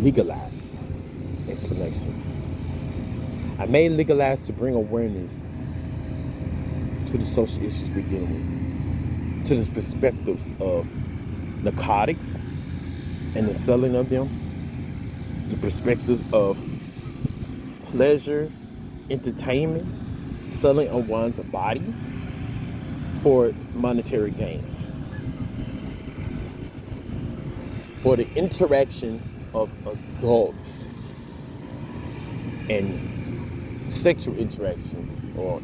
Legalize Explanation. I made Legalize to bring awareness to the social issues we're dealing with, to the perspectives of narcotics and the selling of them, the perspective of pleasure, entertainment, selling of one's body for monetary gains, for the interaction of adults and sexual interaction or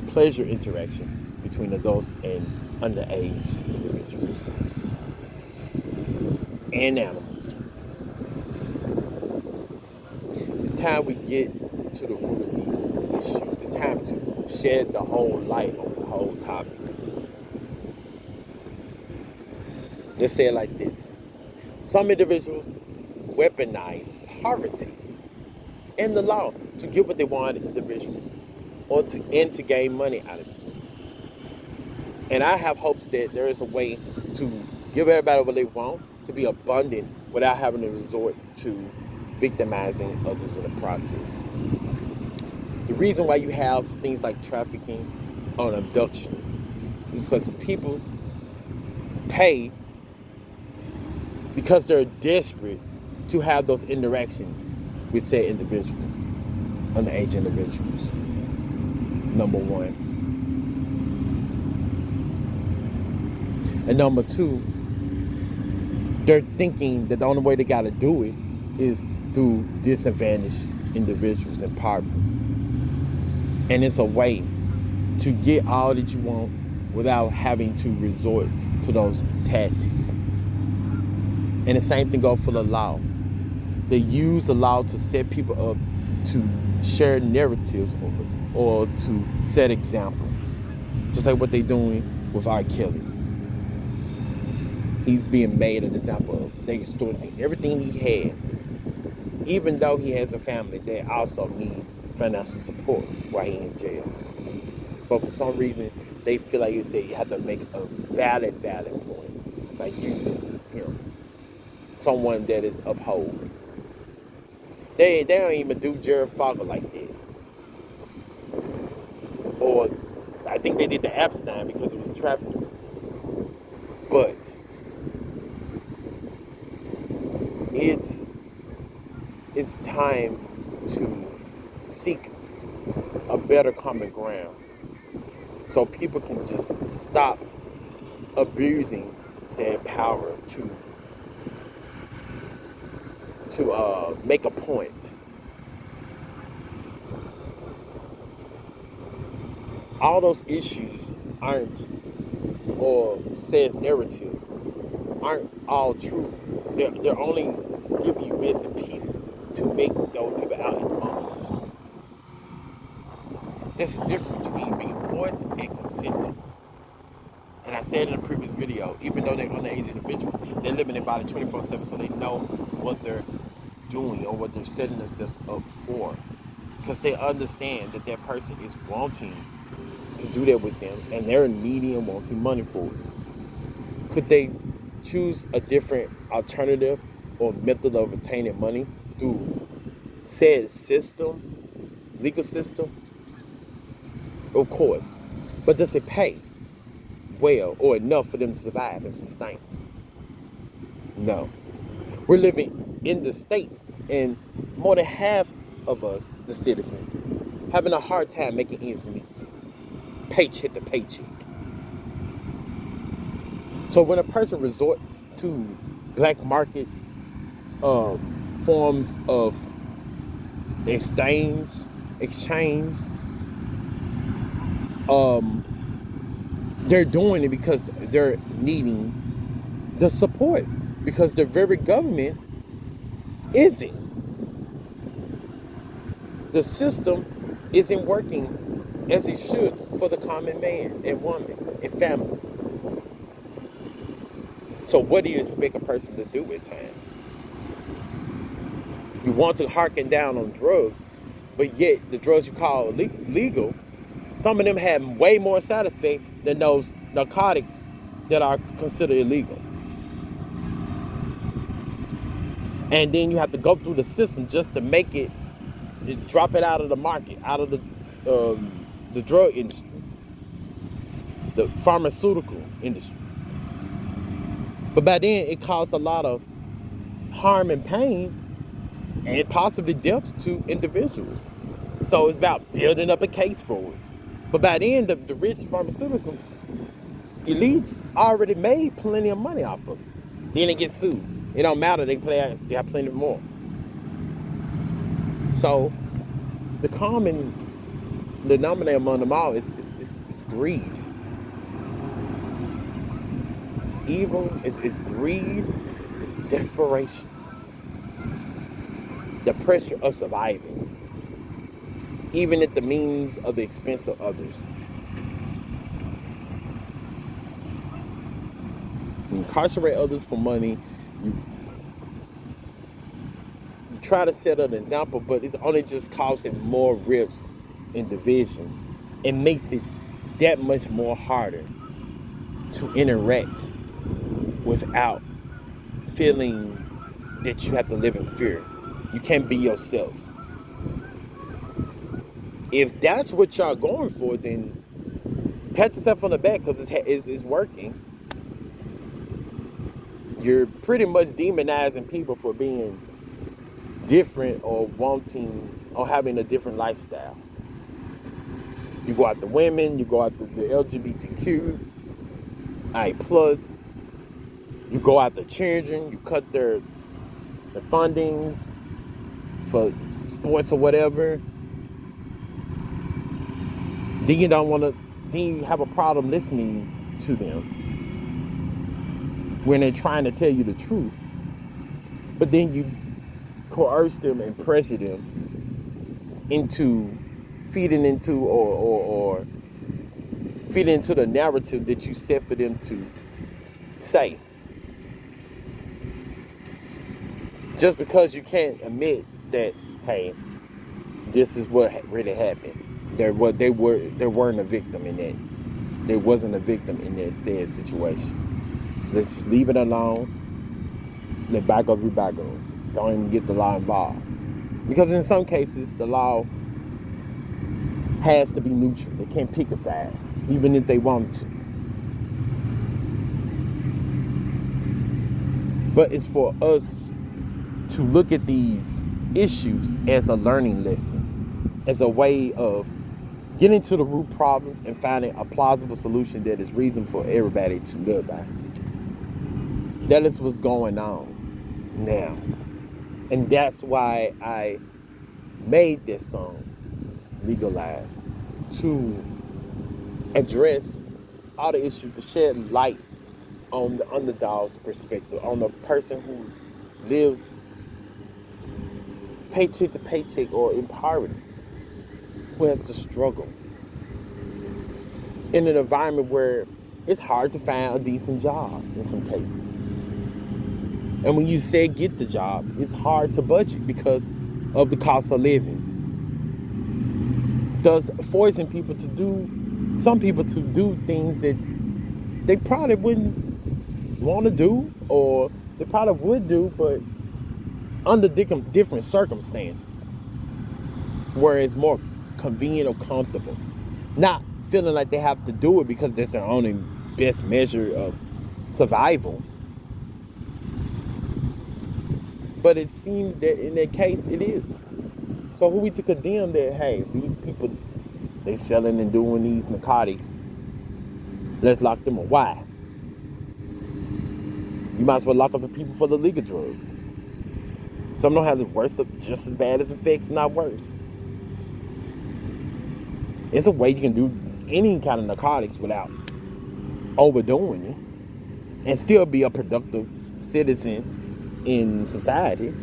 pleasure interaction between adults and underage individuals and animals. It's time we get to the root of these issues. It's time to shed the whole light on the whole topics. Let's say it like this. Some individuals weaponize poverty and the law to get what they want out of individuals and to gain money out of it. And I have hopes that there is a way to give everybody what they want, to be abundant without having to resort to victimizing others in the process. The reason why you have things like trafficking or abduction is because people pay because they're desperate to have those interactions with said individuals, underage individuals. Number one. And number two, they're thinking that the only way they gotta do it is through disadvantaged individuals and poverty. And it's a way to get all that you want without having to resort to those tactics. And the same thing goes for the law. They use the law to set people up to share narratives or to set example. Just like what they're doing with R. Kelly. He's being made an example of. They're extorting everything he has. Even though he has a family, they also need financial support while he's in jail. But for some reason, they feel like they have to make a valid point by using him. Someone that is upheld. They don't even do Jared Fogel like that. Or I think they did the Epstein because it was trafficking. But it's time to seek a better common ground so people can just stop abusing said power to make a point. All those issues aren't, or said narratives, aren't all true. They're only giving you bits and pieces to make those people out as monsters. There's a difference between being forced and consenting. And I said in a previous video, even though they're underage individuals, they're living their body 24/7, so they know what they're doing or what they're setting themselves up for. Because they understand that that person is wanting to do that with them, and they're needy and wanting money for it. Could they choose a different alternative or method of obtaining money through said system, legal system? Of course. But does it pay well or enough for them to survive and sustain? No. We're living in the States, and more than half of us, the citizens, having a hard time making ends meet, paycheck to paycheck. So when a person resort to black market forms of exchange, they're doing it because they're needing the support, because the very government isn't. The system isn't working as it should for the common man and woman and family. So what do you expect a person to do at times? You want to hearken down on drugs, but yet the drugs you call legal, some of them have way more side effects than those narcotics that are considered illegal. And then you have to go through the system just to make it, drop it out of the market, out of the drug industry, the pharmaceutical industry. But by then, it caused a lot of harm and pain and possibly deaths to individuals. So it's about building up a case for it. But by then, the rich pharmaceutical elites already made plenty of money off of it. Then they get sued. It don't matter. They have plenty more. So the common denominator among them all is greed. It's evil. It's greed. It's desperation. The pressure of surviving, even at the means of the expense of others. You incarcerate others for money. You try to set an example, but it's only just causing more rifts and division. It makes it that much more harder to interact without feeling that you have to live in fear. You can't be yourself. If that's what y'all going for, then pat yourself on the back because it's working. You're pretty much demonizing people for being different or wanting or having a different lifestyle. You go after women, you go after the LGBTQ, plus, you go after children, you cut their fundings for sports or whatever. Then you have a problem listening to them when they're trying to tell you the truth. But then you coerce them and pressure them into feeding into or feeding into the narrative that you set for them to say. Just because you can't admit that, hey, this is what really happened. There weren't a victim in that. There wasn't a victim in that said situation. Let's just leave it alone. Let bygones be bygones. Don't even get the law involved. Because in some cases, the law has to be neutral. They can't pick a side, even if they wanted to. But it's for us to look at these issues as a learning lesson, as a way of getting to the root problems and finding a plausible solution that is reasonable for everybody to live by. That is what's going on now. And that's why I made this song, Legalize, to address all the issues, to shed light on the underdog's perspective, on the person who lives paycheck to paycheck or in poverty, who has to struggle in an environment where it's hard to find a decent job in some cases. And when you say get the job, it's hard to budget because of the cost of living. Thus forcing some people to do things that they probably wouldn't want to do, or they probably would do, but under different circumstances, where it's more convenient or comfortable. Not feeling like they have to do it because that's their only best measure of survival. But it seems that in that case, it is. So who we to condemn that, hey, these people, they selling and doing these narcotics, let's lock them up. Why? You might as well lock up the people for the legal drugs. Some don't have the worst, just as bad as effects, not worse. It's a way you can do any kind of narcotics without overdoing it and still be a productive citizen in society.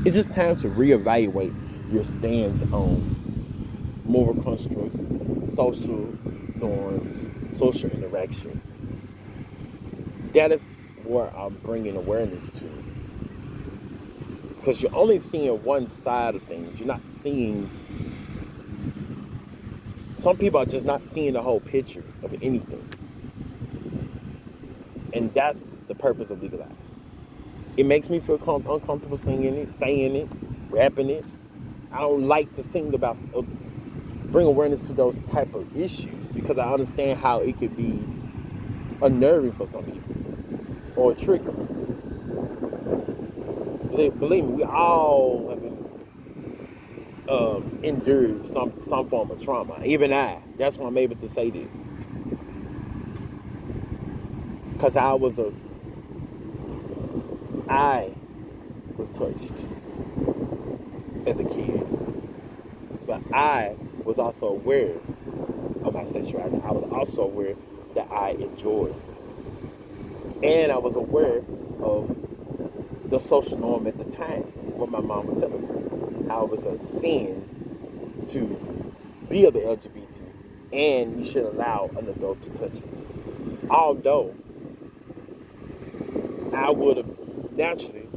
It's just time to reevaluate your stance on moral constructs, social norms, social interaction. That is where I'm bringing awareness to. Because you're only seeing one side of things. You're not seeing... Some people are just not seeing the whole picture of anything. And that's the purpose of Legalize. It makes me feel uncomfortable singing it, saying it, rapping it. I don't like to sing about, bring awareness to those type of issues because I understand how it could be unnerving for some people or a trigger. Believe me, we all have been endured some form of trauma. Even I. That's why I'm able to say this. Because I was touched as a kid. But I was also aware of my sexuality. I was also aware that I enjoyed. And I was aware of the social norm at the time, what my mom was telling me. How it was a sin to be of the LGBT and you should allow an adult to touch you. Although I would have naturally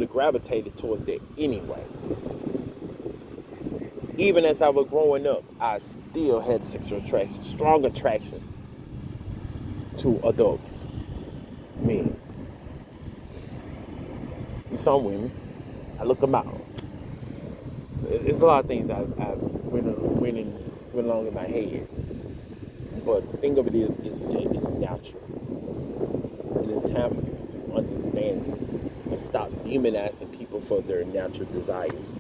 gravitated towards that anyway. Even as I was growing up, I still had sexual attraction, strong attractions to adults, men. And some women, I look them out. It's a lot of things I've went along in my head. But the thing of it is that it's natural. And it's time for people to understand this and stop demonizing people for their natural desires.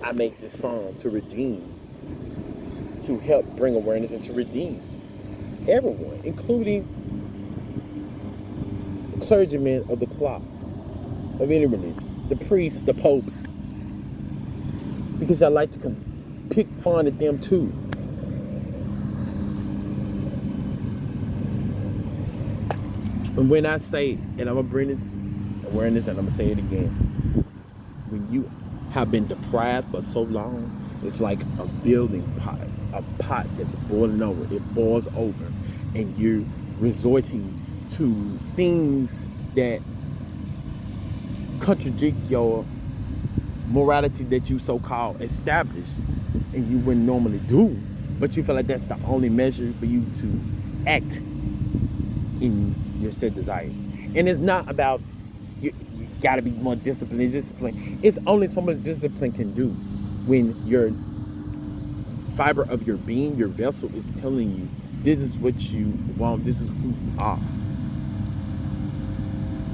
I make this song to redeem, to help bring awareness and to redeem everyone, including the clergymen of the cloth of any religion, the priests, the popes, because I like to pick fun at them too. And when I say, and I'm gonna bring this awareness, and I'm gonna say it again, when you have been deprived for so long, it's like a building pot, a pot that's boiling over. It boils over, and you're resorting to things that contradict your morality that you so-called established and you wouldn't normally do, but you feel like that's the only measure for you to act in your said desires. And it's not about you gotta be more disciplined. It's only so much discipline can do when your fiber of your being, your vessel, is telling you this is what you want, this is who you are.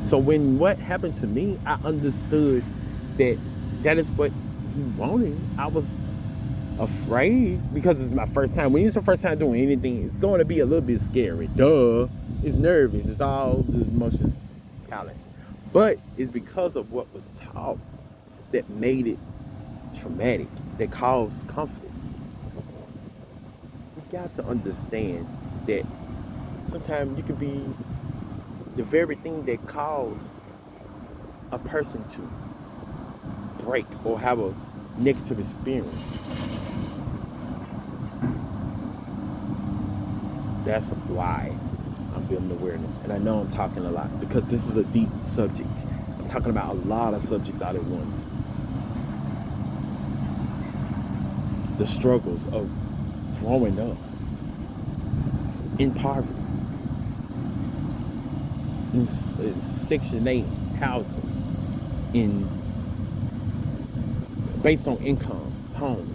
So when what happened to me, I understood that is what he wanted. I was afraid because it's my first time. When it's your first time doing anything, it's going to be a little bit scary. Duh. It's nervous. It's all the emotions palette. But it's because of what was taught that made it traumatic, that caused conflict. You got to understand that sometimes you can be the very thing that caused a person to break or have a negative experience. That's why I'm building awareness. And I know I'm talking a lot because this is a deep subject. I'm talking about a lot of subjects all at once. The struggles of growing up in poverty, in Section 8 housing, based on income, home.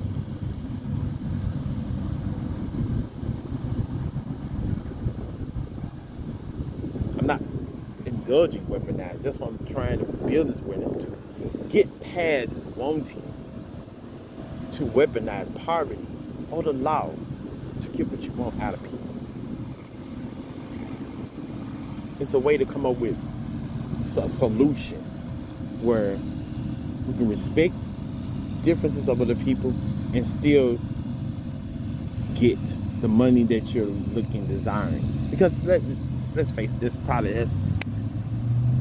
I'm not indulging weaponized. That's what I'm trying to build this awareness to. Get past wanting to weaponize poverty or the law to get what you want out of people. It's a way to come up with a solution where we can respect differences of other people and still get the money that you're desiring. Because let's face it, this probably has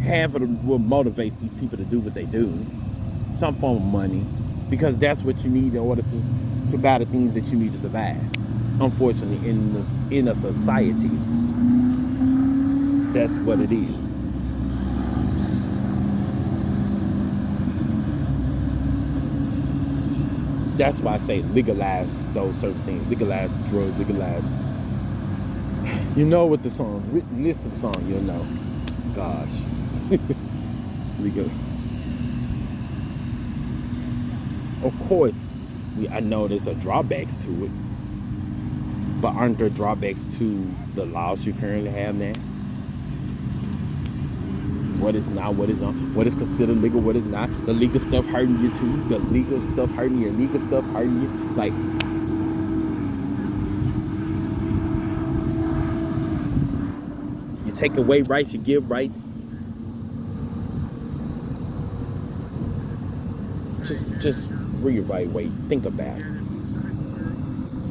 half of what motivates these people to do what they do. Some form of money, because that's what you need in order to buy the things that you need to survive. Unfortunately, in a society, that's what it is. That's why I say legalize those certain things. Legalize drugs, legalize You know what the song. Listen to the song. You'll know. Gosh. Legal. Of course, I know there's a drawbacks to it, but aren't there drawbacks to the laws you currently have now? What is not, what is on, what is considered legal, what is not. The legal stuff hurting you too. The legal stuff hurting you. Illegal stuff hurting you. Like, you take away rights, you give rights. Just reevaluate. Think about it.